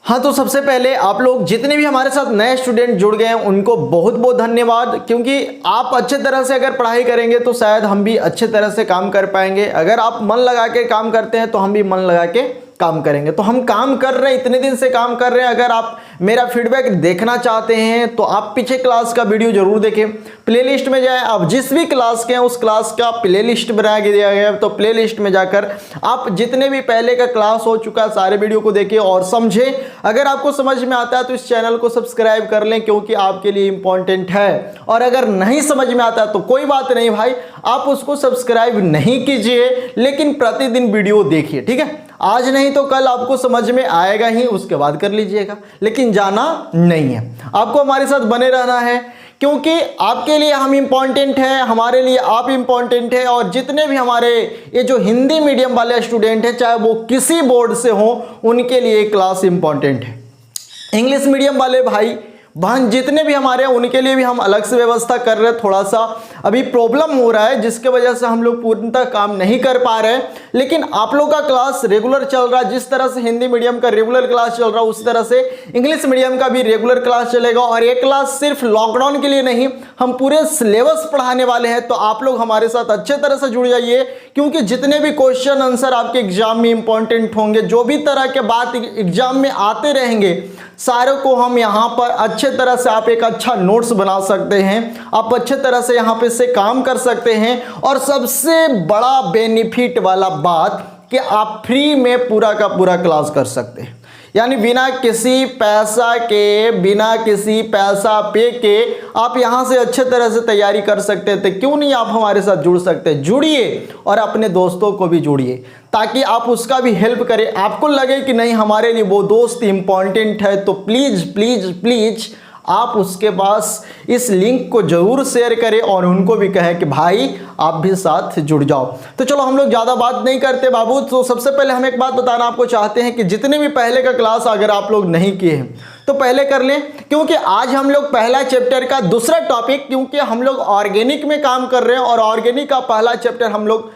हाँ, तो सबसे पहले आप लोग जितने भी हमारे साथ नए स्टूडेंट जुड़ गए हैं उनको बहुत बहुत धन्यवाद, क्योंकि आप अच्छे तरह से अगर पढ़ाई करेंगे तो शायद हम भी अच्छे तरह से काम कर पाएंगे। अगर आप मन लगा के काम करते हैं तो हम भी मन लगा के काम करेंगे। तो हम काम कर रहे हैं, इतने दिन से काम कर रहे हैं। अगर आप मेरा फीडबैक देखना चाहते हैं तो आप पीछे क्लास का वीडियो जरूर देखें, प्लेलिस्ट में जाएं। आप जिस भी क्लास के हैं उस क्लास का प्लेलिस्ट बना के दिया गया है, तो प्लेलिस्ट में जाकर आप जितने भी पहले का क्लास हो चुका है सारे वीडियो को देखिए और समझें। अगर आपको समझ में आता है तो इस चैनल को सब्सक्राइब कर लें, क्योंकि आपके लिए इंपॉर्टेंट है। और अगर नहीं समझ में आता तो कोई बात नहीं भाई, आप उसको सब्सक्राइब नहीं कीजिए, लेकिन प्रतिदिन वीडियो देखिए, ठीक है। आज नहीं तो कल आपको समझ में आएगा ही, उसके बाद कर लीजिएगा, लेकिन जाना नहीं है। आपको हमारे साथ बने रहना है, क्योंकि आपके लिए हम इम्पॉर्टेंट हैं, हमारे लिए आप इम्पॉर्टेंट हैं। और जितने भी हमारे ये जो हिंदी मीडियम वाले स्टूडेंट हैं, चाहे वो किसी बोर्ड से हो, उनके लिए क्लास इम्पॉर्टेंट है। इंग्लिश मीडियम वाले भाई बहन जितने भी हमारे हैं उनके लिए भी हम अलग से व्यवस्था कर रहे हैं। थोड़ा सा अभी प्रॉब्लम हो रहा है जिसके वजह से हम लोग पूर्णतः काम नहीं कर पा रहे हैं, लेकिन आप लोग का क्लास रेगुलर चल रहा है। जिस तरह से हिंदी मीडियम का रेगुलर क्लास चल रहा है उस तरह से इंग्लिश मीडियम का भी रेगुलर क्लास चलेगा। और ये क्लास सिर्फ लॉकडाउन के लिए नहीं, हम पूरे सिलेबस पढ़ाने वाले हैं। तो आप लोग हमारे साथ अच्छे तरह से जुड़ जाइए, क्योंकि जितने भी क्वेश्चन आंसर आपके एग्जाम में इंपॉर्टेंट होंगे, जो भी तरह के बात एग्जाम में आते रहेंगे, सारे को हम यहाँ पर अच्छे तरह से आप एक अच्छा नोट्स बना सकते हैं, आप अच्छे तरह से यहाँ पे से काम कर सकते हैं। और सबसे बड़ा बेनिफिट वाला बात कि आप फ्री में पूरा का पूरा क्लास कर सकते हैं, यानी बिना किसी पैसा के, बिना किसी पैसा पे के आप यहाँ से अच्छे तरह से तैयारी कर सकते थे। क्यों नहीं आप हमारे साथ जुड़ सकते? जुड़िए और अपने दोस्तों को भी जुड़िए, ताकि आप उसका भी हेल्प करें। आपको लगे कि नहीं हमारे लिए वो दोस्त इंपॉर्टेंट है, तो प्लीज़ प्लीज़ प्लीज़ आप उसके पास इस लिंक को जरूर शेयर करें और उनको भी कहें कि भाई आप भी साथ जुड़ जाओ। तो चलो हम लोग ज़्यादा बात नहीं करते बाबू। तो सबसे पहले हम एक बात बताना आपको चाहते हैं कि जितने भी पहले का क्लास अगर आप लोग नहीं किए हैं तो पहले कर लें, क्योंकि आज हम लोग पहला चैप्टर का दूसरा टॉपिक, क्योंकि हम लोग ऑर्गेनिक में काम कर रहे हैं और ऑर्गेनिक का पहला चैप्टर हम लोग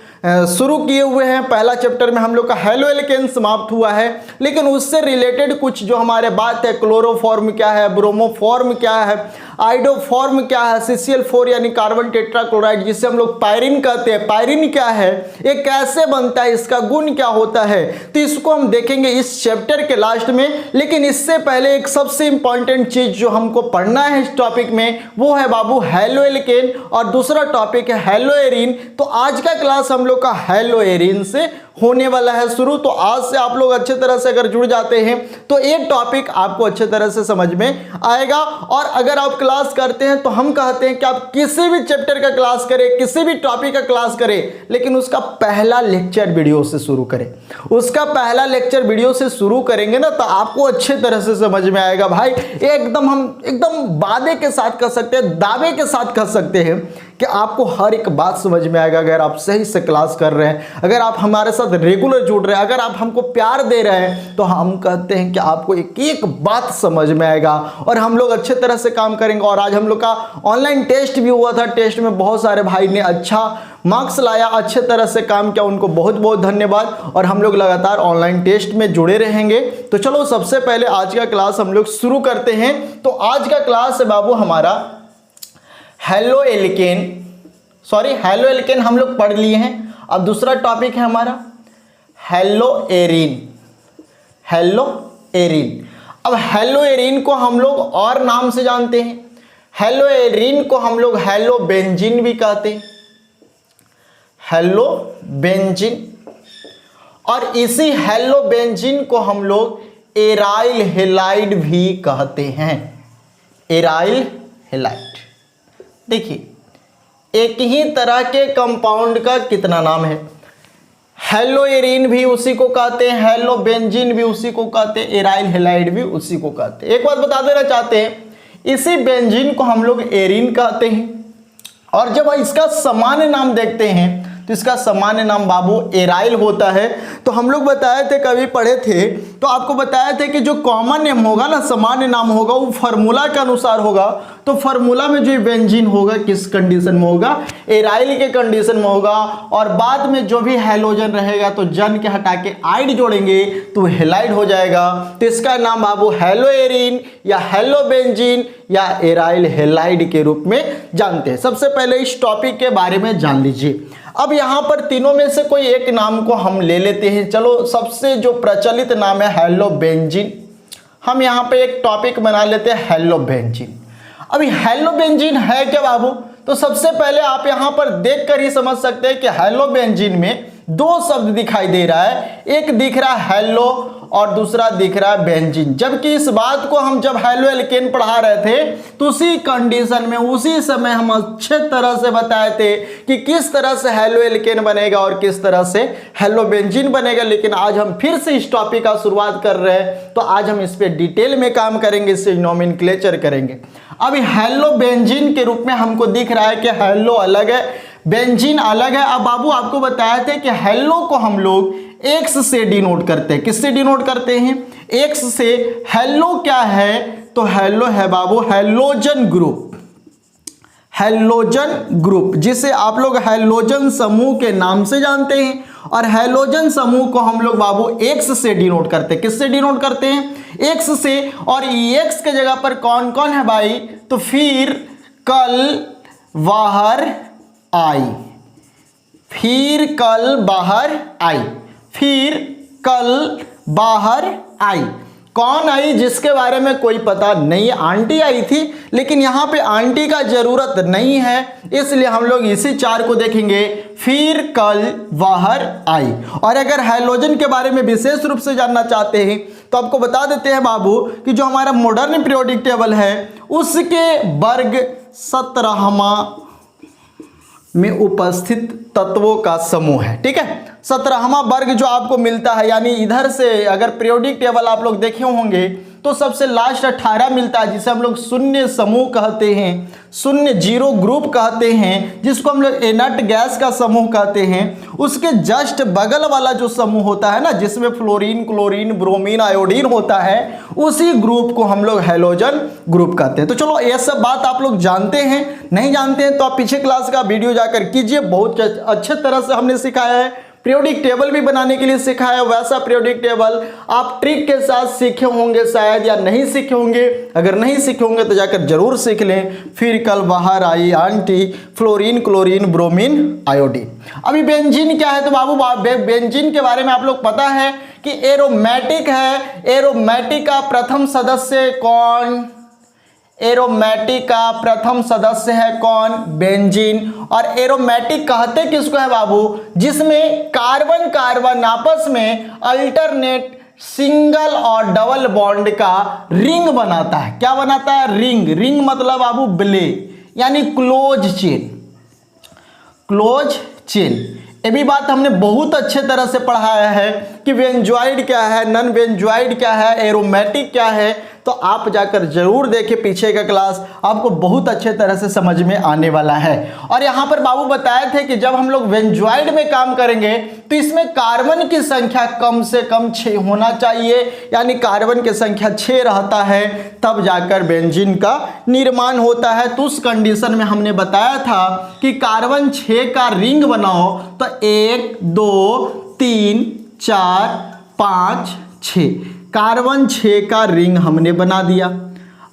शुरू किए हुए हैं। पहला चैप्टर में हम लोग का हेलो एल्केन समाप्त हुआ है, लेकिन उससे रिलेटेड कुछ जो हमारे बात है, क्लोरोफॉर्म क्या है, ब्रोमोफॉर्म क्या है, आइडोफॉर्म क्या है, CCl4 यानी कार्बन टेट्राक्लोराइड जिसे हम लोग पायरिन कहते हैं, पायरिन क्या है, ये कैसे बनता है, इसका गुण क्या होता है, तो इसको हम देखेंगे इस चैप्टर के लास्ट में। लेकिन इससे पहले एक सबसे इंपॉर्टेंट चीज जो हमको पढ़ना है इस टॉपिक में, वो है बाबू हेलो एल्केन, और दूसरा टॉपिक है हेलो एरीन। तो आज का क्लास हम लोग का हेलो एरीन से होने वाला है शुरू। तो आज से आप लोग अच्छे तरह से अगर जुड़ जाते हैं तो ये टॉपिक आपको अच्छे तरह से समझ में आएगा। और अगर आप क्लास करते हैं तो हम कहते हैं कि आप किसी भी चैप्टर का क्लास करें, किसी भी टॉपिक का क्लास करें, लेकिन उसका पहला लेक्चर वीडियो से शुरू करें। उसका पहला लेक्चर वीडियो से शुरू करेंगे ना तो आपको अच्छे तरह से समझ में आएगा भाई। एकदम हम एकदम वादे के साथ कह सकते हैं, दावे के साथ कह सकते हैं कि आपको हर एक बात समझ में आएगा अगर आप सही से क्लास कर रहे हैं, अगर आप हमारे साथ रेगुलर जुड़ रहे हैं, अगर आप हमको प्यार दे रहे हैं, तो हम कहते हैं कि आपको एक एक बात समझ में आएगा और हम लोग अच्छे तरह से काम करेंगे। और आज हम लोग का ऑनलाइन टेस्ट भी हुआ था, टेस्ट में बहुत सारे भाई ने अच्छा मार्क्स लाया, अच्छे तरह से काम किया, उनको बहुत बहुत धन्यवाद। और हम लोग लगातार ऑनलाइन टेस्ट में जुड़े रहेंगे। तो चलो सबसे पहले आज का क्लास हम लोग शुरू करते हैं। तो आज का क्लास है बाबू हमारा हेलो एल्केन, हेलो एल्केन हम लोग पढ़ लिए हैं। अब दूसरा टॉपिक है हमारा हेलो एरीन। हेलो एरीन, अब हेलो एरीन को हम लोग और नाम से जानते हैं। हेलो एरीन को हम लोग हेलो बेंजीन भी कहते हैं, हेलो बेंजीन। और इसी हेलो बेंजीन को हम लोग एराइल हेलाइड भी कहते हैं, एराइल हेलाइड। देखिए एक ही तरह के कंपाउंड का कितना नाम है, हेलो एरीन भी उसी को कहते हैं, हेलो बेंजीन भी उसी को कहते हैं, एराइल हेलाइड भी उसी को कहते हैं। एक बात बता देना चाहते हैं, इसी बेंजीन को हम लोग एरीन कहते हैं, और जब इसका सामान्य नाम देखते हैं तो इसका सामान्य नाम बाबू एराइल होता है। तो हम लोग बताए थे, कभी पढ़े थे तो आपको बताया था कि जो कॉमन नेम होगा ना, सामान्य नाम होगा, वो फार्मूला के अनुसार होगा। तो फार्मूला में जो बेंजीन होगा किस कंडीशन में होगा, एराइल के कंडीशन में होगा। और बाद में जो भी हैलोजन रहेगा तो जन के हटा के आइड जोड़ेंगे तो हेलाइड हो जाएगा। तो इसका नाम आप हेलोएरिन या हेलोबेंजीन या एराइल हेलाइड के रूप में जानते हैं। सबसे पहले इस टॉपिक के बारे में जान लीजिए। अब यहाँ पर तीनों में से कोई एक नाम को हम ले लेते हैं। चलो, सबसे जो प्रचलित नाम है हेलोबेंजीन, हम यहाँ पे एक टॉपिक बना लेते हैं हेलोबेंजीन। अभी हेलोबेंजीन है क्या बाबू? तो सबसे पहले आप यहाँ पर देखकर ही समझ सकते हैं कि हेलोबेंजीन में दो शब्द दिखाई दे रहा है, एक दिख रहा है हेलो और दूसरा दिख रहा है बेंजीन। जबकि इस बात को हम जब हेलो एल्केन पढ़ा रहे थे तो उसी कंडीशन में उसी समय हम अच्छे तरह से बताए थे कि किस तरह से हेलो एल्केन बनेगा और किस तरह से हेलोबेंजीन बनेगा। लेकिन आज हम फिर से इस टॉपिक का शुरुआत कर रहे हैं, तो आज हम इस पे डिटेल में काम करेंगे, इससे नोमेनक्लेचर करेंगे। अभी हेलोबेंजीन के रूप में हमको दिख रहा है कि हेलो अलग है, बेंजीन अलग है। अब बाबू आपको बताया था कि हेलो को हम लोग एक्स से डिनोट करते हैं। किससे डिनोट करते हैं? एक्स से। हेलो क्या है? तो हेलो है बाबू हेलोजन ग्रुप, हेलोजन ग्रुप, जिसे आप लोग हेलोजन समूह के नाम से जानते हैं। और हेलोजन समूह को हम लोग बाबू एक्स से डिनोट करते हैं। किससे डिनोट करते हैं? एक्स से। और एक्स के जगह पर कौन कौन है भाई? तो फिर कल बाहर आई, फिर कल बाहर आई, फिर कल बाहर आई। कौन आई? जिसके बारे में कोई पता नहीं है। आंटी आई थी, लेकिन यहाँ पे आंटी का जरूरत नहीं है, इसलिए हम लोग इसी चार को देखेंगे, फिर कल बाहर आई। और अगर हेलोजन के बारे में विशेष रूप से जानना चाहते हैं तो आपको बता देते हैं बाबू कि जो हमारा मॉडर्न पीरियोडिक टेबल है उसके वर्ग 17वां में उपस्थित तत्वों का समूह है। ठीक है, 17वां वर्ग जो आपको मिलता है, यानी इधर से अगर पीरियोडिक टेबल आप लोग देखे होंगे तो सबसे लास्ट 18 मिलता है, जिसे हम लोग शून्य समूह कहते हैं, शून्य जीरो ग्रुप कहते हैं, जिसको हम लोग इनर्ट गैस का समूह कहते हैं। उसके जस्ट बगल वाला जो समूह होता है ना, जिसमें फ्लोरीन, क्लोरीन, ब्रोमीन, आयोडीन होता है, उसी ग्रुप को हम लोग हेलोजन ग्रुप कहते हैं। तो चलो, ये सब बात आप लोग जानते हैं। नहीं जानते हैं तो आप पीछे क्लास का वीडियो जाकर कीजिए, बहुत अच्छे तरह से हमने सिखाया है। पीरियोडिक टेबल भी बनाने के लिए सिखाया, वैसा पीरियोडिक टेबल आप ट्रिक के साथ सीखे होंगे शायद, या नहीं सीखे होंगे। अगर नहीं सीखे होंगे तो जाकर जरूर सीख लें। फिर कल बाहर आई aunty, fluorine, chlorine, bromine, iodine. अभी बेंजीन क्या है? तो बाबू बेंजीन के बारे में आप लोग पता है कि एरोमेटिक है। एरोमेटिक का प्रथम सदस्य कौन? एरोमेटिक का प्रथम सदस्य है कौन? बेंजीन। और एरोमेटिक कहते किसको है बाबू? जिसमें कार्बन कार्बन आपस में अल्टरनेट सिंगल और डबल बॉन्ड का रिंग बनाता है। क्या बनाता है? रिंग। रिंग मतलब बाबू ब्ले, यानी क्लोज चेन, क्लोज चेन। ये भी बात हमने बहुत अच्छे तरह से पढ़ाया है कि बेंजोइड क्या है, नॉन बेंजोइड क्या है, एरोमेटिक क्या है। तो आप जाकर जरूर देखें पीछे का क्लास, आपको बहुत अच्छे तरह से समझ में आने वाला है। और यहाँ पर बाबू बताए थे कि जब हम लोग बेंजोइड में काम करेंगे तो इसमें कार्बन की संख्या कम से कम 6 होना चाहिए, यानी कार्बन की संख्या 6 रहता है, तब जाकर बेंजीन का निर्माण होता है। तो उस कंडीशन में हमने बताया था कि कार्बन 6 का रिंग बनाओ, तो 1 2 3 4 5 6, कार्बन 6 का रिंग हमने बना दिया।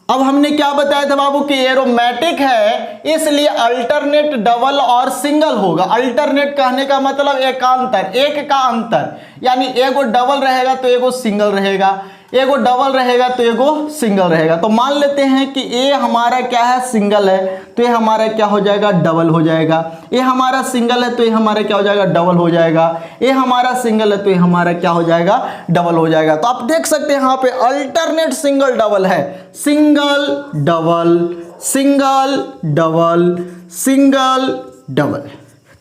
अब हमने क्या बताया था बाबू कि एरोमेटिक है, इसलिए अल्टरनेट डबल और सिंगल होगा। अल्टरनेट कहने का मतलब एकांतर, एक का अंतर, यानी एगो डबल रहेगा तो एगो सिंगल रहेगा, एगो डबल रहेगा तो एगो सिंगल रहेगा। तो मान लेते हैं कि ए हमारा क्या है? सिंगल है, तो ये हमारा क्या हो जाएगा? डबल हो जाएगा। ये हमारा सिंगल है तो ये हमारा क्या हो जाएगा? डबल हो जाएगा। ये हमारा सिंगल है तो ये हमारा क्या हो जाएगा? डबल हो जाएगा। तो आप देख सकते हैं यहाँ पे अल्टरनेट सिंगल डबल है, single double, single double, single double.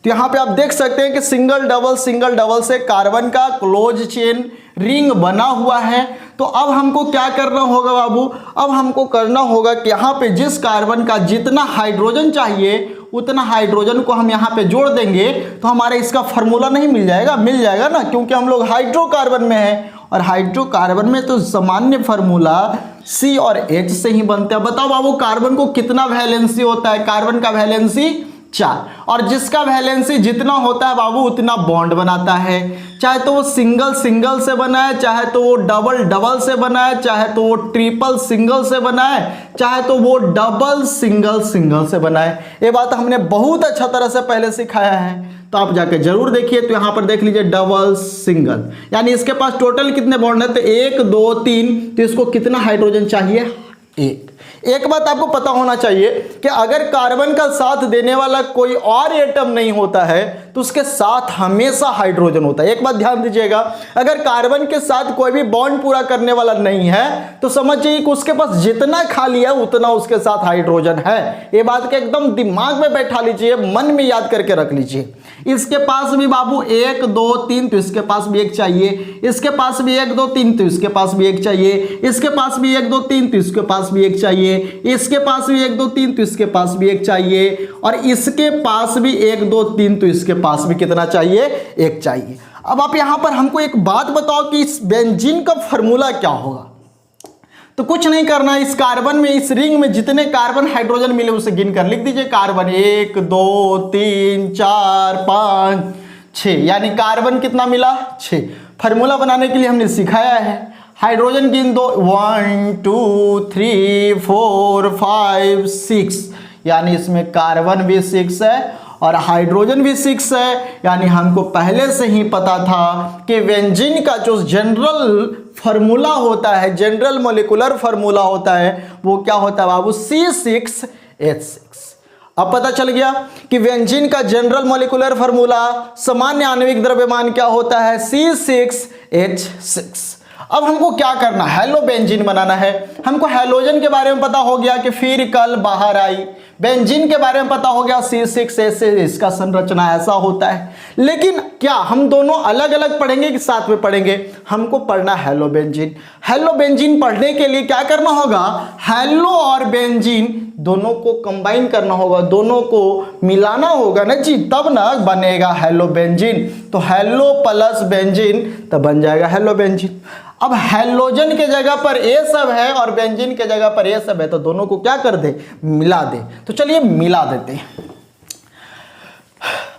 तो यहाँ पे आप देख सकते हैं कि सिंगल डबल से कार्बन का क्लोज चेन रिंग बना हुआ है। तो अब हमको क्या करना होगा बाबू? अब हमको करना होगा कि यहाँ पे जिस कार्बन का जितना हाइड्रोजन चाहिए उतना हाइड्रोजन को हम यहाँ पे जोड़ देंगे, तो हमारा इसका फार्मूला नहीं मिल जाएगा? मिल जाएगा ना, क्योंकि हम लोग हाइड्रोकार्बन में हैं और हाइड्रोकार्बन में तो सामान्य फार्मूला C और H से ही बनते हैं। बताओ बाबू कार्बन को कितना वैलेंसी होता है? कार्बन का वैलेंसी 4, और जिसका वैलेंसी जितना होता है बाबू उतना बॉन्ड बनाता है। चाहे तो वो सिंगल सिंगल से बना है, चाहे तो वो डबल डबल से बना है, चाहे तो वो ट्रिपल सिंगल से बना है, चाहे तो वो डबल सिंगल सिंगल से बना है। ये बात हमने बहुत अच्छा तरह से पहले सिखाया है, तो आप जाके जरूर देखिए। तो यहां पर देख लीजिए डबल सिंगल, यानी इसके पास टोटल कितने बॉन्ड है? तो 1 2 3। तो इसको कितना हाइड्रोजन चाहिए? एक बात आपको पता होना चाहिए कि अगर कार्बन का साथ देने वाला कोई और एटम नहीं होता है तो उसके साथ हमेशा हाइड्रोजन होता है। एक बात ध्यान दीजिएगा, अगर कार्बन के साथ कोई भी बॉन्ड पूरा करने वाला नहीं है तो समझिए कि उसके पास जितना खाली है उतना उसके साथ हाइड्रोजन है। ये बात के एकदम दिमाग में बैठा लीजिए, मन में याद करके रख लीजिए। इसके पास भी बाबू 1 2 3, तो इसके पास भी 1 चाहिए। इसके पास भी 1 2 3, तो इसके पास भी 1 चाहिए। इसके पास भी 1 2 3, तो इसके पास भी 1 चाहिए। इसके पास भी 1 2 3, तो इसके पास भी 1 चाहिए। और इसके पास भी 1 2 3, तो इसके पास भी कितना चाहिए? 1 चाहिए। अब आप यहां पर हमको एक बात बताओ कि इस बेंजीन का फॉर्मूला क्या होगा? तो कुछ नहीं करना, इस कार्बन में, इस रिंग में जितने कार्बन हाइड्रोजन मिले उसे गिन कर लिख दीजिए। कार्बन 1 2 3 4 5 6, यानी कार्बन कितना मिला? 6। फार्मूला बनाने के लिए हमने सिखाया है, हाइड्रोजन गिन दो, 1 2 3 4 5 6, यानी इसमें कार्बन भी 6 है और हाइड्रोजन भी 6 है। यानी हमको पहले से ही पता था कि बेंजीन का जो जनरल फार्मूला होता है, जनरल मॉलिक्यूलर फार्मूला होता है, वो क्या होता है बाबू? C6H6। अब पता चल गया कि बेंजीन का जनरल मॉलिक्यूलर फार्मूला, सामान्य आणविक द्रव्यमान क्या होता है? C6H6। अब हमको क्या करना है? हेलो बेंजीन बनाना है। हमको हैलोजन के बारे में पता हो गया कि फिर कल बाहर आई, बेंजीन के बारे में पता हो गया C6H से इसका संरचना ऐसा होता है। लेकिन क्या हम दोनों अलग अलग पढ़ेंगे कि साथ में पढ़ेंगे? हमको पढ़ना हेलो बेंजीन। हेलो बेंजीन पढ़ने के लिए क्या करना होगा? हेलो और बेंजीन दोनों को कंबाइन करना होगा, दोनों को मिलाना होगा ना जी, तब ना बनेगा हेलो बेंजीन। तो हेलो प्लस बेंजीन तब बन जाएगा हेलो बेंजीन। अब हैलोजन के जगह पर ए सब है और बेंजीन के जगह पर ए सब है, तो दोनों को क्या कर दे? मिला दे। तो चलिए मिला देते हैं।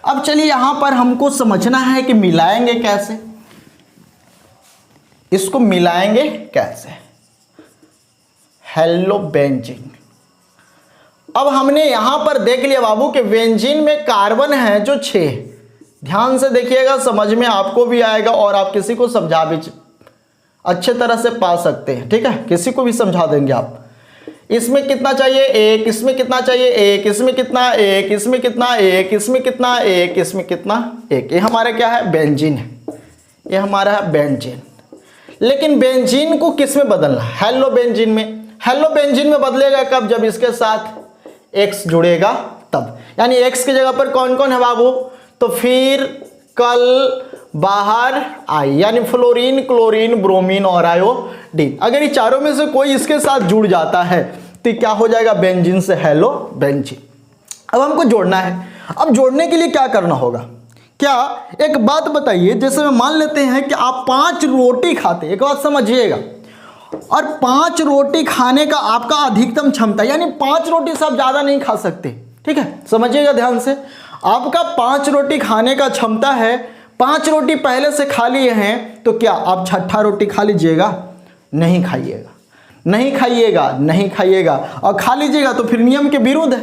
अब चलिए यहां पर हमको समझना है कि मिलाएंगे कैसे, इसको मिलाएंगे कैसे? Hello benzene. अब हमने यहां पर देख लिया बाबू कि बेंजीन में कार्बन है जो 6। ध्यान से देखिएगा, समझ में आपको भी आएगा और आप किसी को समझा भी अच्छे तरह से पा सकते हैं। ठीक है, किसी को भी समझा देंगे आप। इसमें कितना चाहिए? 1। इसमें कितना चाहिए? 1। इसमें कितना? 1। इसमें कितना? 1। इसमें कितना? 1। इसमें कितना? 1। ये हमारा क्या है? बेंजीन है। ये हमारा है बेंजीन। लेकिन बेंजीन को किस में बदलना? हेलो बेंजीन में। हेलो बेंजीन में बदलेगा कब? जब इसके साथ X जुड़ेगा तब। यानी X की जगह पर कौन कौन है बाबू? तो फिर कल बाहर आई, यानी फ्लोरीन, क्लोरीन, ब्रोमीन और आयोडीन। अगर ये चारों में से कोई इसके साथ जुड़ जाता है तो क्या हो जाएगा? बेंजीन से हेलो बेंजीन। अब हमको जोड़ना है। अब जोड़ने के लिए क्या करना होगा? क्या एक बात बताइए, जैसे मैं मान लेते हैं कि आप 5 रोटी खाते, एक बात समझिएगा, और 5 रोटी खाने का आपका अधिकतम क्षमता, यानी 5 रोटी से आप ज्यादा नहीं खा सकते। ठीक है, समझिएगा ध्यान से। आपका 5 रोटी खाने का क्षमता है, 5 रोटी पहले से खा लिए हैं, तो क्या आप 6ठा रोटी खा लीजिएगा? नहीं खाइएगा, नहीं खाइएगा, नहीं खाइएगा। और खा लीजिएगा तो फिर नियम के विरुद्ध है।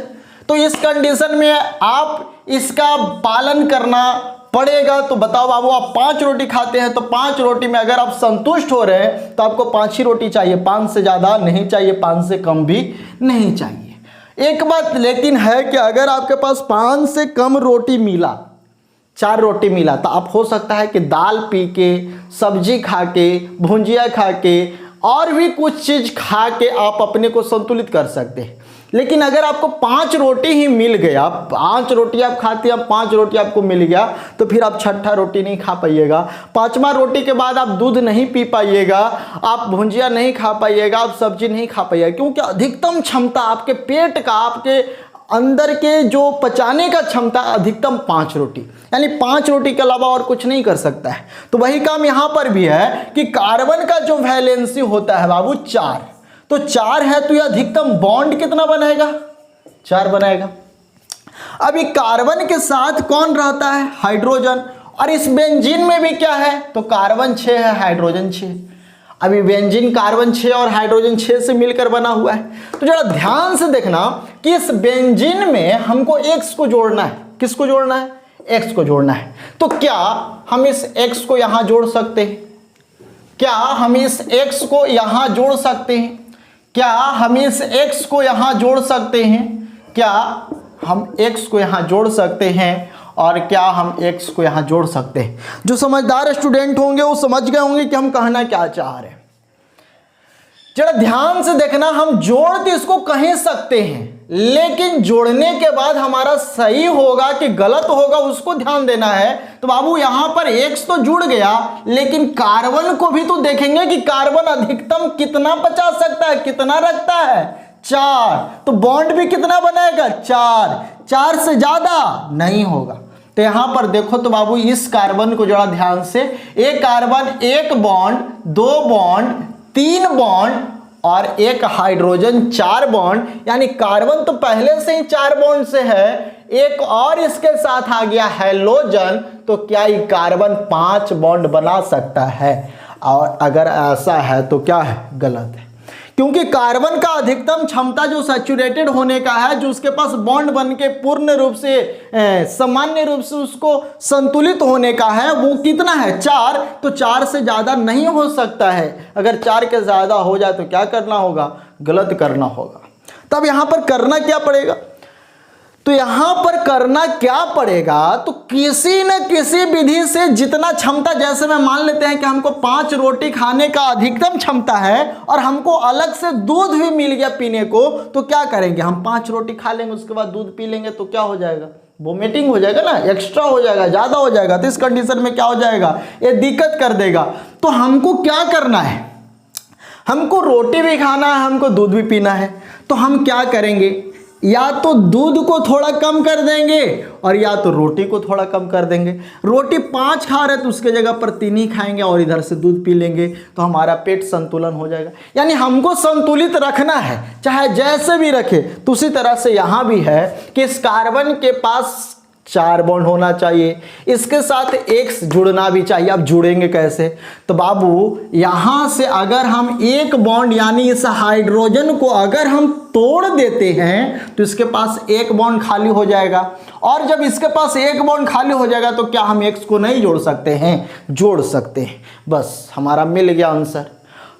तो इस कंडीशन में आप इसका पालन करना पड़ेगा। तो बताओ बाबू, आप 5 रोटी खाते हैं तो 5 रोटी में अगर आप संतुष्ट हो रहे हैं तो आपको 5 ही रोटी चाहिए, 5 से ज़्यादा नहीं चाहिए, 5 से कम भी नहीं चाहिए। एक बात लेकिन है कि अगर आपके पास 5 से कम रोटी मिला, 4 रोटी मिला, तो आप हो सकता है कि दाल पी के, सब्जी खा के, भुंजिया खा के और भी कुछ चीज़ खा के आप अपने को संतुलित कर सकते हैं। लेकिन अगर आपको 5 रोटी ही मिल गया, 5 रोटी आप खाते हैं, 5 रोटी आपको मिल गया, तो फिर आप 6ठा रोटी नहीं खा पाइएगा। 5वां रोटी के बाद आप दूध नहीं पी पाइएगा, आप भुंजिया नहीं खा पाइएगा, आप सब्जी नहीं खा पाइएगा, क्योंकि अधिकतम क्षमता आपके पेट का, आपके अंदर के जो पचाने का क्षमता अधिकतम 5 रोटी, यानी 5 रोटी के अलावा और कुछ नहीं कर सकता है। तो वही काम यहाँ पर भी है कि कार्बन का जो वैलेंसी होता है बाबू 4, तो 4 है तो यह अधिकतम बॉन्ड कितना बनाएगा, 4 बनाएगा। अभी कार्बन के साथ कौन रहता है, हाइड्रोजन, और इस बेंजीन में भी क्या है, तो कार्बन 6 है, हाइड्रोजन 6। अभी बेंजीन कार्बन 6 और हाइड्रोजन 6 से मिलकर बना हुआ है। तो जरा ध्यान से देखना कि इस बेंजीन में हमको X को जोड़ना है, किसको जोड़ना है, X को जोड़ना है। तो क्या हम इस X को यहां जोड़ सकते हैं, क्या हम इस X को यहां जोड़ सकते हैं, क्या हम इस X को यहां जोड़ सकते हैं, क्या हम X को यहां जोड़ सकते हैं, और क्या हम X को यहां जोड़ सकते हैं। जो समझदार स्टूडेंट होंगे वो समझ गए होंगे कि हम कहना क्या चाह रहे हैं। जरा ध्यान से देखना, हम जोड़ तो इसको कह सकते हैं, लेकिन जोड़ने के बाद हमारा सही होगा कि गलत होगा उसको ध्यान देना है। तो बाबू यहां पर X तो जुड़ गया, लेकिन कार्बन को भी तो देखेंगे कि कार्बन अधिकतम कितना बचा सकता है, कितना रखता है, 4। तो बॉन्ड भी कितना बनाएगा, 4 से ज्यादा नहीं होगा। तो यहां पर देखो तो बाबू इस कार्बन को जरा ध्यान से, एक कार्बन 1 बॉन्ड, 2 बॉन्ड, 3 बॉन्ड और एक हाइड्रोजन 4 बॉन्ड, यानी कार्बन तो पहले से ही 4 बॉन्ड से है, एक और इसके साथ आ गया हैलोजन, तो क्या ये कार्बन 5 बॉन्ड बना सकता है। और अगर ऐसा है तो क्या है, गलत है, क्योंकि कार्बन का अधिकतम क्षमता जो सैचुरेटेड होने का है, जो उसके पास बॉन्ड बन के पूर्ण रूप से सामान्य रूप से उसको संतुलित होने का है, वो कितना है, 4। तो 4 से ज़्यादा नहीं हो सकता है। अगर 4 के ज़्यादा हो जाए तो क्या करना होगा, गलत करना होगा। तब यहाँ पर करना क्या पड़ेगा, तो यहां पर करना क्या पड़ेगा, तो किसी न किसी विधि से जितना क्षमता, जैसे मैं मान लेते हैं कि हमको 5 रोटी खाने का अधिकतम क्षमता है और हमको अलग से दूध भी मिल गया पीने को, तो क्या करेंगे, हम 5 रोटी खा लेंगे, उसके बाद दूध पी लेंगे, तो क्या हो जाएगा, वोमिटिंग हो जाएगा ना, एक्स्ट्रा हो जाएगा, ज़्यादा हो जाएगा। तो इस कंडीशन में क्या हो जाएगा, ये दिक्कत कर देगा। तो हमको क्या करना है, हमको रोटी भी खाना है, हमको दूध भी पीना है। तो हम क्या करेंगे, या तो दूध को थोड़ा कम कर देंगे और या तो रोटी को थोड़ा कम कर देंगे। रोटी 5 खा रहे तो उसके जगह पर 3 ही खाएंगे और इधर से दूध पी लेंगे, तो हमारा पेट संतुलन हो जाएगा। यानी हमको संतुलित रखना है, चाहे जैसे भी रखे। तो उसी तरह से यहाँ भी है कि इस कार्बन के पास 4 बॉन्ड होना चाहिए, इसके साथ X जुड़ना भी चाहिए। अब जुड़ेंगे कैसे, तो बाबू यहां से अगर हम एक बॉन्ड यानी इस हाइड्रोजन को अगर हम तोड़ देते हैं तो इसके पास 1 बॉन्ड खाली हो जाएगा, और जब इसके पास 1 बॉन्ड खाली हो जाएगा तो क्या हम X को नहीं जोड़ सकते हैं, जोड़ सकते हैं। बस हमारा मिल गया आंसर।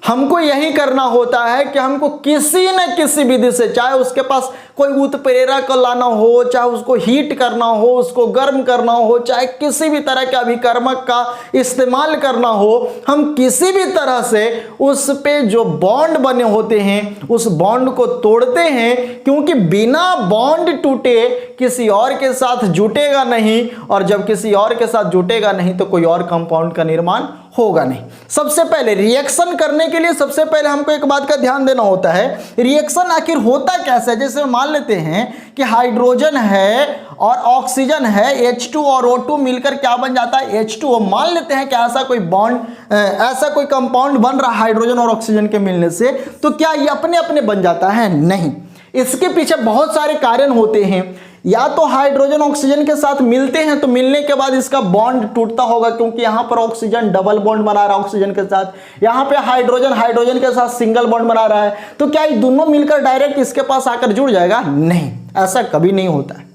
हमको यही करना होता है कि हमको किसी न किसी विधि से, चाहे उसके पास कोई उत्प्रेरक लाना हो, चाहे उसको हीट करना हो, उसको गर्म करना हो, चाहे किसी भी तरह के अभिकर्मक का इस्तेमाल करना हो, हम किसी भी तरह से उस पे जो बॉन्ड बने होते हैं उस बॉन्ड को तोड़ते हैं, क्योंकि बिना बॉन्ड टूटे किसी और के साथ जुटेगा नहीं, और जब किसी और के साथ जुटेगा नहीं तो कोई और कंपाउंड का निर्माण होगा नहीं। सबसे पहले रिएक्शन करने के लिए सबसे पहले हमको एक बात का ध्यान देना होता है, रिएक्शन आखिर होता कैसे है। जैसे मान लेते हैं कि हाइड्रोजन है और ऑक्सीजन है, H2 और O2 मिलकर क्या बन जाता है, H2O। मान लेते हैं कि ऐसा कोई बॉन्ड, ऐसा कोई कंपाउंड बन रहा है हाइड्रोजन और ऑक्सीजन के मिलने से, तो क्या ये अपने अपने बन जाता है, नहीं। इसके पीछे बहुत सारे कारण होते हैं। या तो हाइड्रोजन ऑक्सीजन के साथ मिलते हैं तो मिलने के बाद इसका बॉन्ड टूटता होगा, क्योंकि यहां पर ऑक्सीजन डबल बॉन्ड बना रहा है ऑक्सीजन के साथ, यहां पे हाइड्रोजन हाइड्रोजन के साथ सिंगल बॉन्ड बना रहा है। तो क्या ये दोनों मिलकर डायरेक्ट इसके पास आकर जुड़ जाएगा, नहीं, ऐसा कभी नहीं होता है।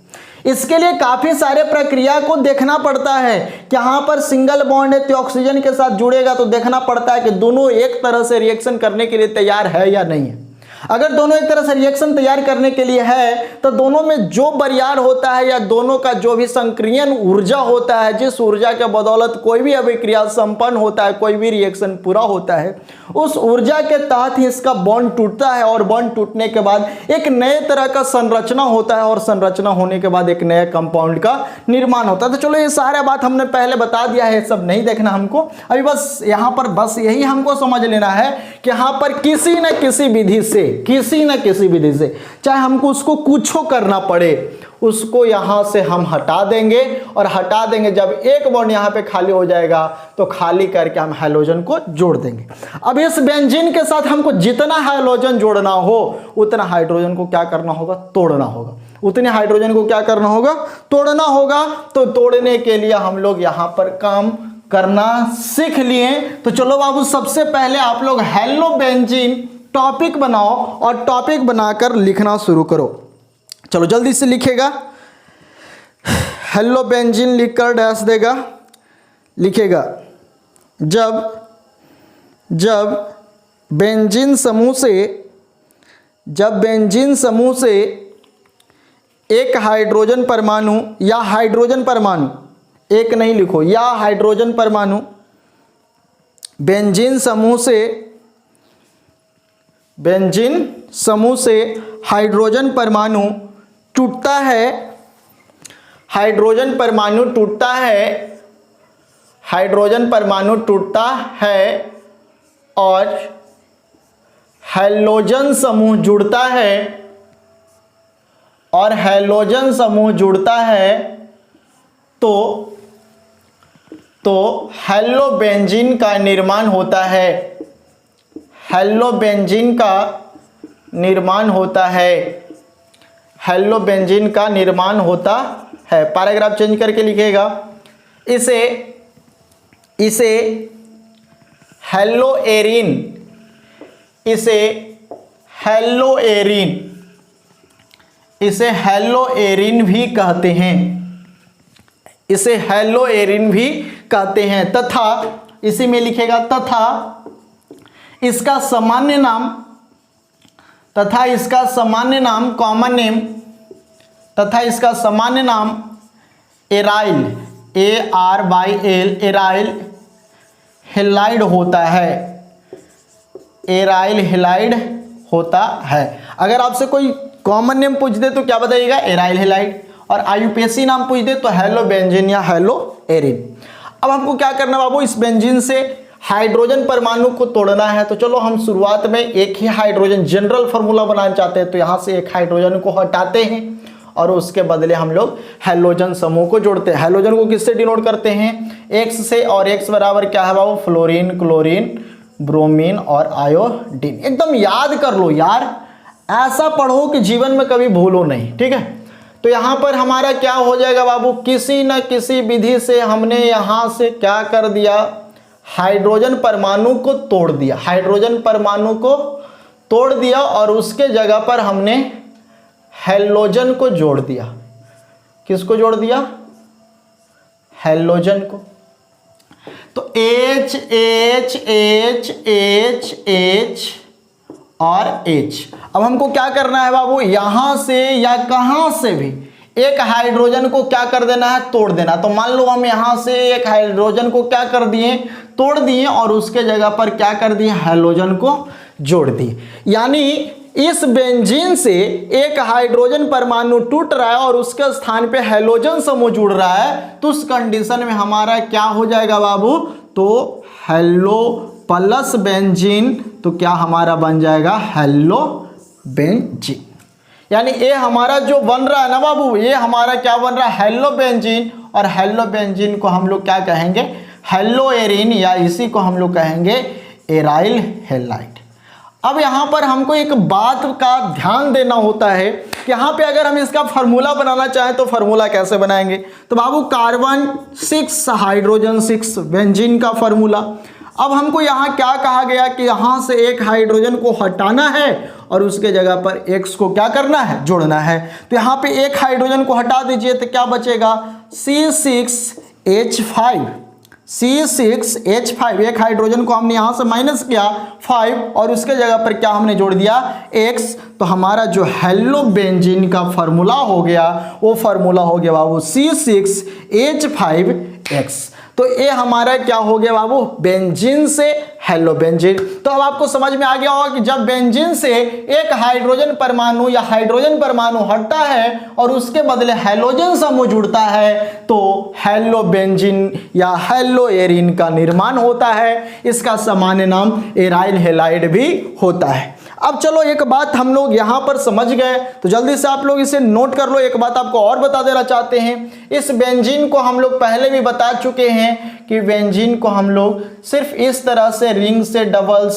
इसके लिए काफी सारे प्रक्रिया को देखना पड़ता है कि यहाँ पर सिंगल बॉन्ड है तो ऑक्सीजन के साथ जुड़ेगा, तो देखना पड़ता है कि दोनों एक तरह से रिएक्शन करने के लिए तैयार है या नहीं है। अगर दोनों एक तरह से रिएक्शन तैयार करने के लिए है तो दोनों में जो बरियार होता है या दोनों का जो भी संक्रियन ऊर्जा होता है, जिस ऊर्जा के बदौलत कोई भी अभिक्रिया संपन्न होता है, कोई भी रिएक्शन पूरा होता है, उस ऊर्जा के तहत ही इसका बॉन्ड टूटता है, और बॉन्ड टूटने के बाद एक नए तरह का संरचना होता है, और संरचना होने के बाद एक नए कंपाउंड का निर्माण होता है। तो चलो ये सारा बात हमने पहले बता दिया है, सब नहीं देखना हमको अभी, बस यहाँ पर बस यही हमको समझ लेना है कि यहाँ पर किसी न किसी विधि से किसी न किसी विधि से, चाहे हमको उसको कुछ करना पड़े, उसको यहाँ से हम हटा देंगे और हटा देंगे। जब एक बॉन्ड यहाँ पे खाली हो जाएगा तो खाली करके हम हैलोजन को जोड़ देंगे। अब इस बेंजीन के साथ हमको जितना हैलोजन जोड़ना हो उतना हाइड्रोजन को क्या करना होगा, तोड़ना होगा। उतने हाइड्रोजन को क्या करना होगा, तोड़ना होगा। तो तोड़ने के लिए हम लोग यहाँ पर काम करना सीख लिए। तो चलो बाबू, सबसे पहले आप लोग हेलोबेंजीन टॉपिक बनाओ और टॉपिक बनाकर लिखना शुरू करो। चलो जल्दी से लिखेगा, हेलोबेंजीन लिखकर डैश देगा, लिखेगा जब बेंजीन समूह से एक हाइड्रोजन परमाणु या हाइड्रोजन परमाणु, एक नहीं लिखो, या हाइड्रोजन परमाणु बेंजीन समूह से हाइड्रोजन परमाणु टूटता है, हाइड्रोजन परमाणु टूटता है और हैलोजन समूह जुड़ता है, तो हेलोबेंजीन का निर्माण होता है, हेलोबेंजीन का निर्माण होता है। पैराग्राफ चेंज करके लिखेगा, इसे हेलोएरिन भी कहते हैं, तथा इसी में लिखेगा तथा इसका सामान्य नाम एराइल एराइल हैलाइड होता है। अगर आपसे कोई कॉमन नेम पूछ दे तो क्या बताइएगा, एराइल हैलाइड, और आयुपेसी नाम पूछ दे तो हेलोबेंजीन या हेलोएरिन। अब हमको क्या करना बाबू, इस बेंजीन से हाइड्रोजन परमाणु को तोड़ना है। तो चलो हम शुरुआत में एक ही हाइड्रोजन जनरल फार्मूला बनाना चाहते हैं, तो यहाँ से एक हाइड्रोजन को हटाते हैं और उसके बदले हम लोग हैलोजन समूह को जोड़ते हैं। हैलोजन को किससे डिनोट करते हैं, एक्स से, और एक्स बराबर क्या है बाबू, फ्लोरीन, क्लोरीन, ब्रोमीन और आयोडीन। एकदम याद कर लो यार, ऐसा पढ़ो कि जीवन में कभी भूलो नहीं, ठीक है। तो यहाँ पर हमारा क्या हो जाएगा बाबू, किसी न किसी विधि से हमने यहाँ से क्या कर दिया, हाइड्रोजन परमाणु को तोड़ दिया, और उसके जगह पर हमने हैलोजन को जोड़ दिया। किसको जोड़ दिया, हैलोजन को। तो H H H H H और H। अब हमको क्या करना है बाबू, यहां से या कहां से भी एक हाइड्रोजन को क्या कर देना है, तोड़ देना। तो मान लो हम यहां से एक हाइड्रोजन को क्या कर दिए, तोड़ दिए, और उसके जगह पर क्या कर दिए, हैलोजन को जोड़ दिए। यानी इस बेंजीन से एक हाइड्रोजन परमाणु टूट रहा है और उसके स्थान पे हैलोजन समूह जुड़ रहा है, तो उस कंडीशन में हमारा क्या हो जाएगा बाबू, तो हेलो प्लस बेंजीन, तो क्या हमारा बन जाएगा हेलोबेंजीन। यानी ये हमारा जो बन रहा है ना बाबू, ये हमारा क्या बन रहा है, हेलोबेंजीन। और हेलोबेंजीन को हम लोग क्या कहेंगे, हेलोएरिन, या इसी को हम लोग कहेंगे एराइल हैलाइड। अब यहाँ पर हमको एक बात का ध्यान देना होता है, यहाँ पे अगर हम इसका फार्मूला बनाना चाहें तो फार्मूला कैसे बनाएंगे। तो बाबू कार्बन 6 हाइड्रोजन 6 बेंजीन का फार्मूला। अब हमको यहाँ क्या कहा गया कि यहाँ से एक हाइड्रोजन को हटाना है और उसके जगह पर X को क्या करना है, जोड़ना है। तो यहाँ पे एक हाइड्रोजन को हटा दीजिए तो क्या बचेगा, C6H5 C6H5। एक हाइड्रोजन को हमने यहाँ से माइनस किया 5 और उसके जगह पर क्या हमने जोड़ दिया X। तो हमारा जो हेलोबेंजीन का फार्मूला हो गया वो फार्मूला हो गया बाबू C6H5X। तो ये हमारा क्या हो गया बाबू, बेंजीन से हेलोबेंजीन। तो अब आपको समझ में आ गया होगा कि जब बेंजीन से एक हाइड्रोजन परमाणु या हाइड्रोजन परमाणु हटता है और उसके बदले हैलोजन समूह जुड़ता है तो हेलोबेंजीन या हेलोएरिन का निर्माण होता है। इसका सामान्य नाम एराइल हैलाइड भी होता है। अब चलो एक बात हम लोग यहाँ पर समझ गए, तो जल्दी से आप लोग इसे नोट कर लो। एक बात आपको और बता देना चाहते हैं, इस बेंजीन को हम लोग पहले भी बता चुके हैं कि बेंजीन को हम लोग सिर्फ इस तरह से रिंग से डबल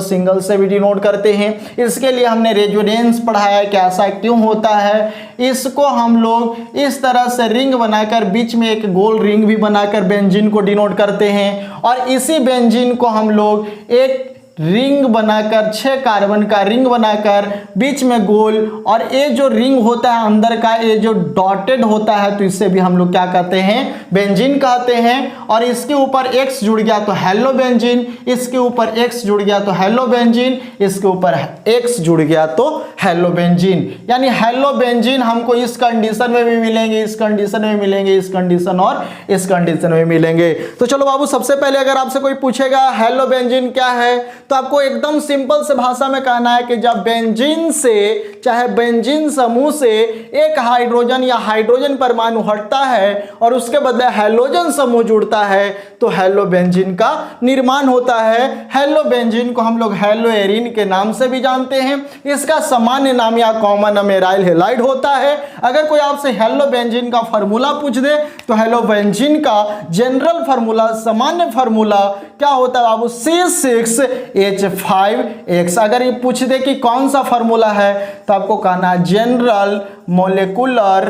सिंगल से भी डिनोट करते हैं। इसके लिए हमने रेजोनेंस पढ़ाया कि ऐसा क्यों होता है। इसको हम लोग इस तरह से रिंग बनाकर बीच में एक गोल रिंग भी बनाकर बेंजीन को डिनोट करते हैं, और इसी बेंजीन को हम लोग एक रिंग बनाकर 6 कार्बन का रिंग बनाकर बीच में गोल, और ये जो रिंग होता है अंदर का ये जो डॉटेड होता है, तो इसे भी हम लोग क्या कहते हैं, बेंजीन कहते हैं। और इसके ऊपर X जुड़ गया तो हेलो बेंजीन, इसके ऊपर X जुड़ गया तो हेलो बेंजीन, इसके ऊपर X जुड़ गया तो हेलो बेंजीन। यानी हेलो बेंजीन हमको इस कंडीशन में भी मिलेंगे, इस कंडीशन में मिलेंगे, इस कंडीशन और इस कंडीशन में मिलेंगे। तो चलो बाबू, सबसे पहले अगर आपसे कोई पूछेगा हेलो बेंजीन क्या है, तो आपको एकदम सिंपल से भाषा में कहना है कि जब बेंजीन से, चाहे बेंजीन समूह से एक हाइड्रोजन या हाइड्रोजन परमाणु हटता है और उसके बदले हैलोजन समूह जुड़ता है, तो हेलो बेंजीन का निर्माण होता है। हेलो बेंजीन को हम लोग हेलो एरीन के नाम से भी जानते हैं। इसका सामान्य नाम या कॉमन नाम एराइल हैलाइड होता है। अगर कोई आपसे हेलो बेंजीन का फार्मूला पूछ दे, तो हेलो बेंजीन का जनरल फार्मूला, सामान्य फार्मूला क्या होता है बाबू, C6H5X। अगर ये पूछ दे कि कौन सा फार्मूला है, तो आपको कहना है जनरल मोलिकुलर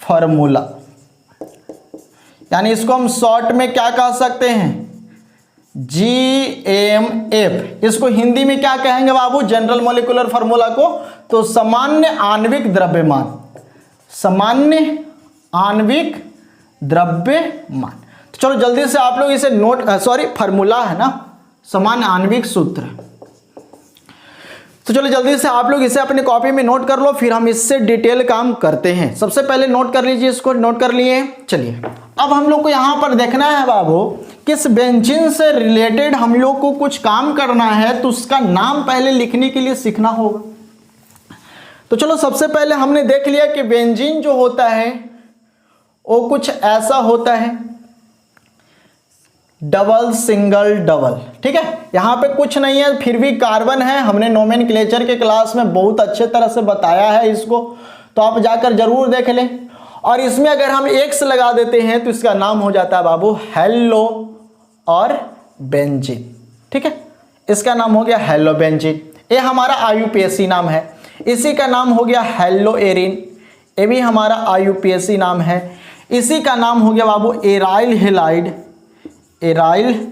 फार्मूला, यानी इसको हम शॉर्ट में क्या कह सकते हैं, GMF। इसको हिंदी में क्या कहेंगे बाबू, जनरल मोलिकुलर फार्मूला को, तो सामान्य आणविक द्रव्यमान, सामान्य आणविक द्रव्यमान। तो चलो जल्दी से आप लोग इसे नोट, फार्मूला है ना, सामान्य आणविक सूत्र। तो चलो जल्दी से आप लोग इसे अपने कॉपी में नोट कर लो, फिर हम इससे डिटेल काम करते हैं। सबसे पहले नोट कर लीजिए, इसको नोट कर लिए। चलिए अब हम लोग को यहाँ पर देखना है बाबू, किस बेंजीन से रिलेटेड हम लोग को कुछ काम करना है, तो उसका नाम पहले लिखने के लिए सीखना होगा। तो चलो सबसे पहले हमने देख लिया कि बेंजीन जो होता है वो कुछ ऐसा होता है, डबल सिंगल डबल, ठीक है। यहाँ पे कुछ नहीं है, फिर भी कार्बन है। हमने नोमेनक्लेचर के क्लास में बहुत अच्छे तरह से बताया है इसको, तो आप जाकर जरूर देख लें। और इसमें अगर हम X लगा देते हैं तो इसका नाम हो जाता है बाबू हेलो और बेंजीन, ठीक है। इसका नाम हो गया हेलो बेंजीन। ये हमारा IUPAC नाम है। इसी का नाम हो गया हेलो एरिन, ये भी हमारा IUPAC नाम है। इसी का नाम हो गया बाबू एराइल हैलाइड, एराइल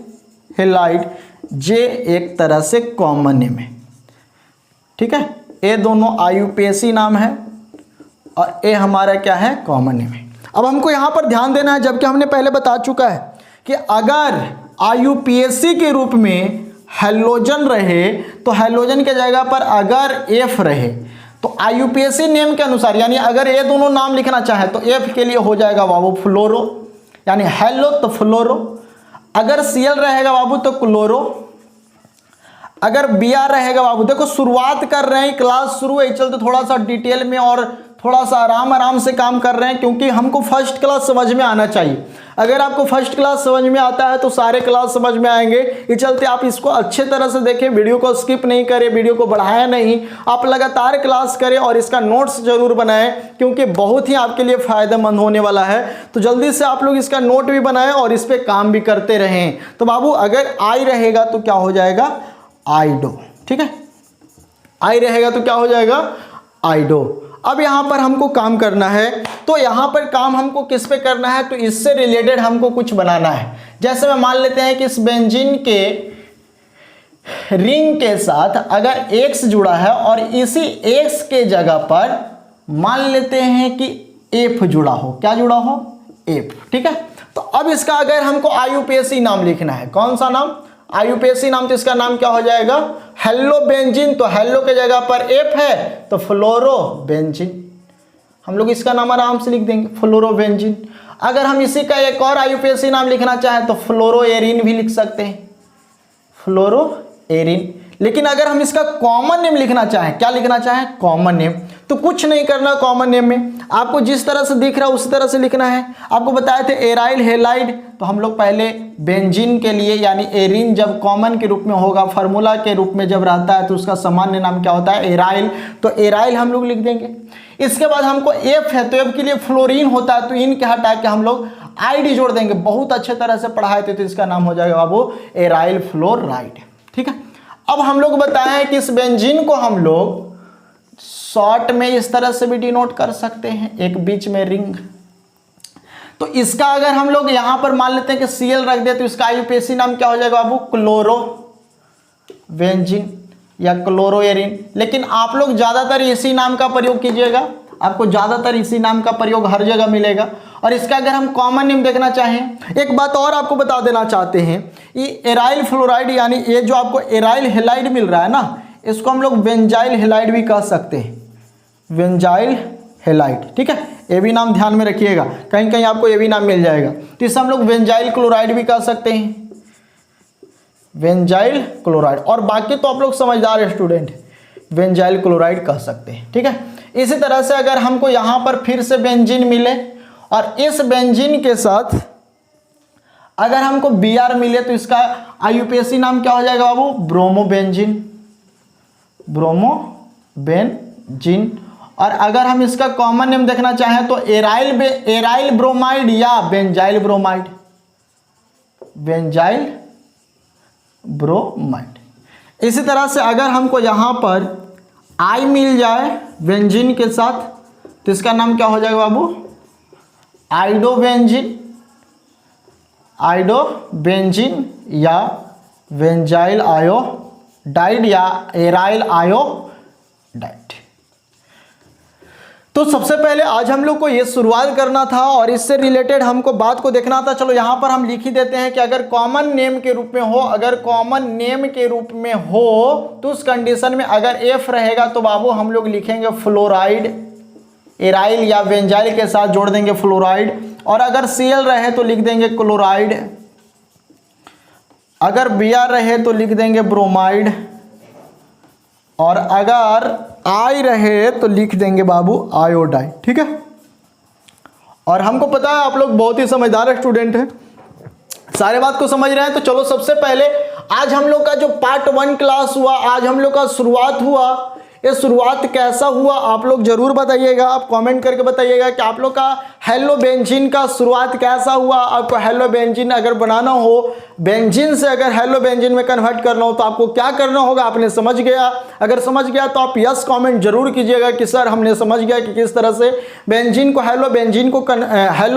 हैलाइड, जे एक तरह से कॉमन नेम है, ठीक है। ये दोनों IUPAC नाम है और ये हमारा क्या है, कॉमन नेम है। अब हमको यहाँ पर ध्यान देना है, जबकि हमने पहले बता चुका है कि अगर IUPAC के रूप में हेलोजन रहे, तो हेलोजन के जगह पर अगर F रहे, तो IUPAC नेम के अनुसार, यानी अगर ये दोनों नाम लिखना चाहे तो F के लिए हो जाएगा बाबू फ्लोरो, यानी हेलो तो फ्लोरो। अगर Cl रहेगा बाबू तो क्लोरो। अगर Br रहेगा बाबू, देखो शुरुआत कर रहे हैं, क्लास शुरू है, चलते थोड़ा सा डिटेल में और थोड़ा सा आराम से काम कर रहे हैं, क्योंकि हमको फर्स्ट क्लास समझ में आना चाहिए। अगर आपको फर्स्ट क्लास समझ में आता है तो सारे क्लास समझ में आएंगे। इस चलते आप इसको अच्छे तरह से देखें, वीडियो को स्किप नहीं करें, वीडियो को बढ़ाया नहीं, आप लगातार क्लास करें और इसका नोट्स जरूर बनाएं, क्योंकि बहुत ही आपके लिए फ़ायदेमंद होने वाला है। तो जल्दी से आप लोग इसका नोट भी बनाएं और इस पर काम भी करते रहें। तो बाबू अगर आई रहेगा तो क्या हो जाएगा, आइडो, ठीक है। आई रहेगा तो क्या हो जाएगा, आइडो। अब यहाँ पर हमको काम करना है, तो यहाँ पर काम हमको किस पे करना है, तो इससे रिलेटेड हमको कुछ बनाना है। जैसे मैं मान लेते हैं कि इस बेंजीन के रिंग के साथ अगर X जुड़ा है और इसी X के जगह पर मान लेते हैं कि F जुड़ा हो, क्या जुड़ा हो, F, ठीक है। तो अब इसका अगर हमको IUPAC नाम लिखना है, कौन सा नाम, IUPAC नाम, तो इसका नाम क्या हो जाएगा, हेलो बेंजीन। तो हेलो के जगह पर F है तो फ्लोरो बेंजीन, हम लोग इसका नाम आराम से लिख देंगे फ्लोरो बेंजीन। अगर हम इसी का एक और IUPAC नाम लिखना चाहें तो फ्लोरो एरिन भी लिख सकते हैं, फ्लोरो एरिन। लेकिन अगर हम इसका कॉमन नेम लिखना चाहें, क्या लिखना चाहें, कॉमन नेम, तो कुछ नहीं करना कॉमन नेम में, आपको जिस तरह से दिख रहा है उसी तरह से लिखना है। आपको बताए थे एराइल हेलाइड, तो हम लोग पहले बेंजीन के लिए यानी एरिन जब कॉमन के रूप में होगा, फार्मूला के रूप में जब रहता है तो उसका सामान्य नाम क्या होता है, एराइल, तो एराइल हम लोग लिख देंगे। इसके बाद हमको एफ है तो एफ के लिए फ्लोरीन होता है, तो इन के हटा के हम लोग आईडी जोड़ देंगे। बहुत अच्छे तरह से पढ़ाए थे तो इसका नाम हो जाएगा बाबू एराइल फ्लोराइड। ठीक है, अब हम लोग बताएं कि इस बेंजीन को हम लोग शॉर्ट में इस तरह से भी डिनोट कर सकते हैं, एक बीच में रिंग। तो इसका अगर हम लोग यहां पर मान लेते हैं कि Cl रख दे तो इसका आईयूपीएसी नाम क्या हो जाएगा बाबू, क्लोरो बेंजीन या क्लोरो एरिन। लेकिन आप लोग ज्यादातर इसी नाम का प्रयोग कीजिएगा, आपको ज्यादातर इसी नाम का प्रयोग हर जगह मिलेगा। और इसका अगर हम कॉमन नेम देखना चाहें, एक बात और आपको बता देना चाहते हैं, ये एराइल फ्लोराइड यानी ये जो आपको एराइल हेलाइड मिल रहा है ना, इसको हम लोग बेंजाइल हेलाइड भी कह सकते हैं, बेंजाइल हेलाइड। ठीक है, ये भी नाम ध्यान में रखिएगा, कहीं कहीं आपको ये भी नाम मिल जाएगा। तो इसे हम लोग बेंजाइल क्लोराइड भी कह सकते हैं, बेंजाइल क्लोराइड। और बाकी तो आप लोग समझदार स्टूडेंट बेंजाइल क्लोराइड कह सकते हैं। ठीक है, इसी तरह से अगर हमको यहाँ पर फिर से बेंजीन मिले और इस बेंजीन के साथ अगर हमको Br मिले तो इसका आईयूपीएसी नाम क्या हो जाएगा बाबू, ब्रोमोबेंजीन, ब्रोमोबेंजीन। और अगर हम इसका कॉमन नेम देखना चाहें तो एराइल ब्रोमाइड या बेंजाइल ब्रोमाइड, बेंजाइल ब्रोमाइड। इसी तरह से अगर हमको यहां पर आई मिल जाए बेंजीन के साथ तो इसका नाम क्या हो जाएगा बाबू, आइडोबेंजीन, आइडोबेंजीन या बेंजाइल आयोडाइड या एराइल आयोडाइड। तो सबसे पहले आज हम लोग को ये शुरुआत करना था और इससे रिलेटेड हमको बात को देखना था। चलो यहाँ पर हम लिख ही देते हैं कि अगर कॉमन नेम के रूप में हो, अगर कॉमन नेम के रूप में हो तो उस कंडीशन में अगर एफ रहेगा तो बाबू हम लोग लिखेंगे फ्लोराइड, एराइल या बेंजाइल के साथ जोड़ देंगे फ्लोराइड। और अगर Cl रहे तो लिख देंगे क्लोराइड, अगर Br रहे तो लिख देंगे ब्रोमाइड, और अगर I रहे तो लिख देंगे बाबू आयोडाइड। ठीक है, और हमको पता है आप लोग बहुत ही समझदार स्टूडेंट हैं, सारे बात को समझ रहे हैं। तो चलो सबसे पहले आज हम लोग का जो पार्ट 1 क्लास हुआ, आज हम लोग का शुरुआत हुआ, ये शुरुआत कैसा हुआ आप लोग जरूर बताइएगा, आप कमेंट करके बताइएगा कि आप लोग का हेलो बेंजीन का शुरुआत कैसा हुआ। आपको हेलो बेंजीन अगर बनाना हो, बेंजीन से अगर हेलो बेंजीन में कन्वर्ट करना हो तो आपको क्या करना होगा, आपने समझ गया? अगर समझ गया तो आप यस कमेंट जरूर कीजिएगा कि सर हमने समझ गया कि किस तरह से बेंजीन को हेलो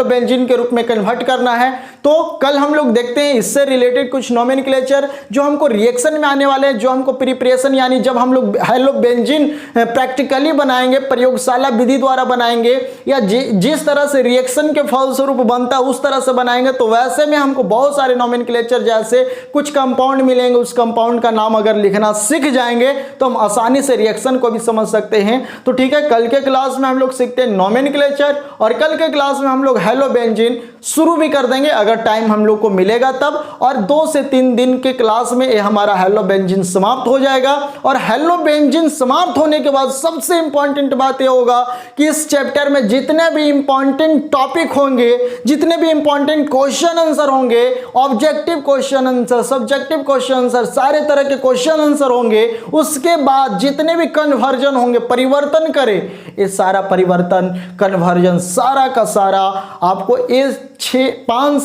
बेंजीन के रूप में कन्वर्ट करना है। तो कल हम लोग देखते हैं इससे रिलेटेड कुछ नोमेनक्लेचर जो हमको रिएक्शन में आने वाले हैं, जो हमको प्रिपरेशन यानी जब हम लोग हेलो बेंजीन प्रैक्टिकली बनाएंगे, प्रयोगशाला विधि द्वारा बनाएंगे, या जिस तरह से रिएक्शन के फलस्वरूप बनता है उस तरह से बनाएंगे। तो वैसे में हमको बहुत सारे नोमेनक्लेचर जैसे कुछ कंपाउंड मिलेंगे, उस कंपाउंड का नाम अगर लिखना सीख जाएंगे तो हम आसानी से रिएक्शन को भी समझ सकते हैं। तो ठीक है, कल के क्लास में हम लोग सीखते हैं नोमेनक्लेचर और कल के क्लास में हम लोग हेलो बेंजीन शुरू भी कर देंगे अगर टाइम हम लोग को मिलेगा तब। और 2 से 3 दिन के क्लास में ये हमारा हेलो बेंजीन समाप्त हो जाएगा। और हेलो बेंजीन समाप्त होने के बाद सबसे इंपॉर्टेंट बात यह होगा कि इस चैप्टर में जितने भी इंपॉर्टेंट टॉपिक होंगे, जितने भी इंपॉर्टेंट क्वेश्चन आंसर होंगे, objective question answer, subjective question answer, सारे तरह के क्वेश्चन आंसर होंगे। उसके बाद जितने भी कन्वर्जन होंगे, परिवर्तन करें, ये सारा परिवर्तन कन्वर्जन सारा का सारा आपको इस 4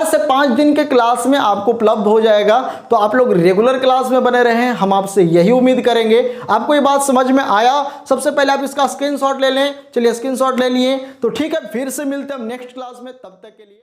से 5 दिन के क्लास में आपको उपलब्ध हो जाएगा। तो आप लोग रेगुलर क्लास में बने रहें, हम आपसे यही उम्मीद करेंगे। आपको ये बात समझ में आया? सबसे पहले आप इसका स्क्रीनशॉट ले लें। चलिए स्क्रीनशॉट ले लिए, तो ठीक है, फिर से मिलते हैं हम नेक्स्ट क्लास में, तब तक के लिए।